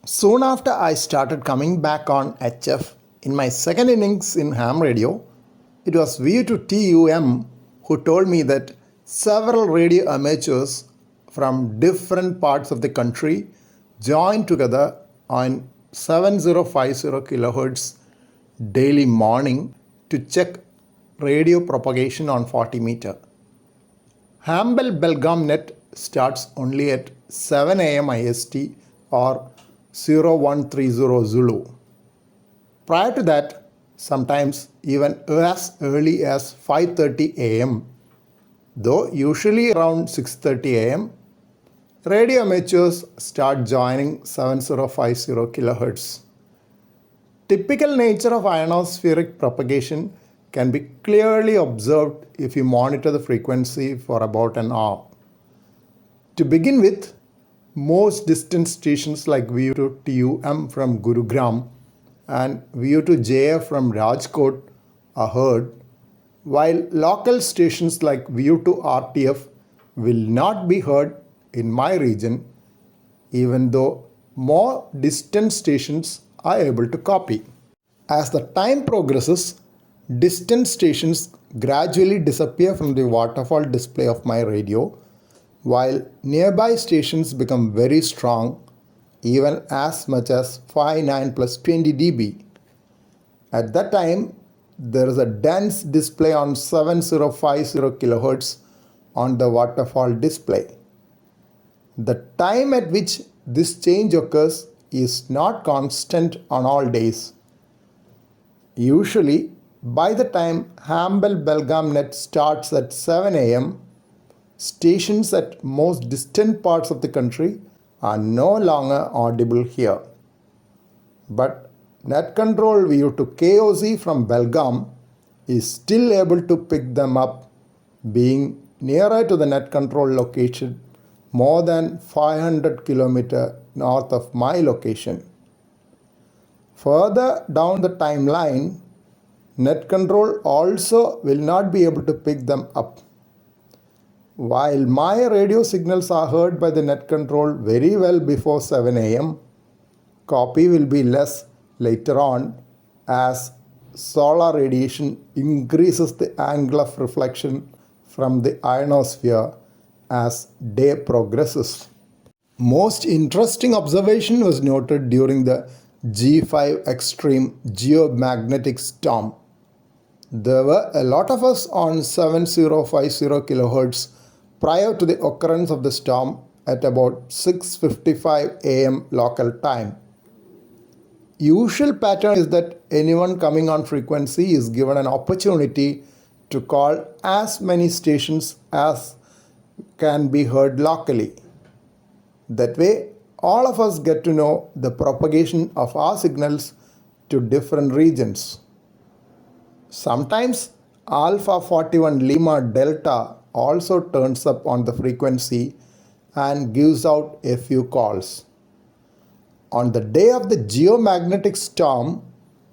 Soon after I started coming back on HF in my second innings in ham radio, it was VU2TUM who told me that several radio amateurs from different parts of the country joined together on 7050 kHz daily morning to check radio propagation on 40 meter. Belgaum net starts only at 7 am IST or 0130 Zulu. Prior to that, sometimes even as early as 5:30 am, though usually around 6:30 am, radio amateurs start joining 7050 kHz. Typical nature of ionospheric propagation can be clearly observed if you monitor the frequency for about an hour. To begin with, most distant stations like VU2TUM from Gurugram and VU2JF from Rajkot are heard, while local stations like VU2RTF will not be heard in my region, even though more distant stations are able to copy. As the time progresses, distant stations gradually disappear from the waterfall display of my radio, while nearby stations become very strong, even as much as 59 plus 20 dB. At that time, there is a dense display on 7050 kHz on the waterfall display. The time at which this change occurs is not constant on all days. Usually, by the time Belgaum net starts at 7 am, stations at most distant parts of the country are no longer audible here. But net control VU2KOZ from Belgaum is still able to pick them up, being nearer to the net control location more than 500 km north of my location. Further down the timeline, net control also will not be able to pick them up. While my radio signals are heard by the net control very well before 7 am, copy will be less later on as solar radiation increases the angle of reflection from the ionosphere as day progresses. Most interesting observation was noted during the G5 extreme geomagnetic storm. There were a lot of us on 7050 kHz prior to the occurrence of the storm at about 6:55 am local time. Usual pattern is that anyone coming on frequency is given an opportunity to call as many stations as can be heard locally. That way, all of us get to know the propagation of our signals to different regions. Sometimes Alpha 41 Lima Delta also turns up on the frequency and gives out a few calls. On the day of the geomagnetic storm,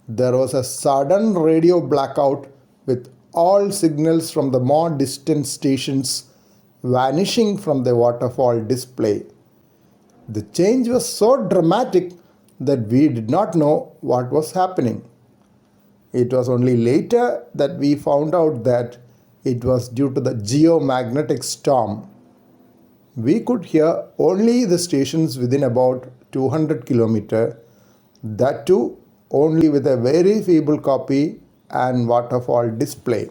there was a sudden radio blackout with all signals from the more distant stations vanishing from the waterfall display. The change was so dramatic that we did not know what was happening. It was only later that we found out that it was due to the geomagnetic storm. We could hear only the stations within about 200 km, that too only with a very feeble copy and waterfall display.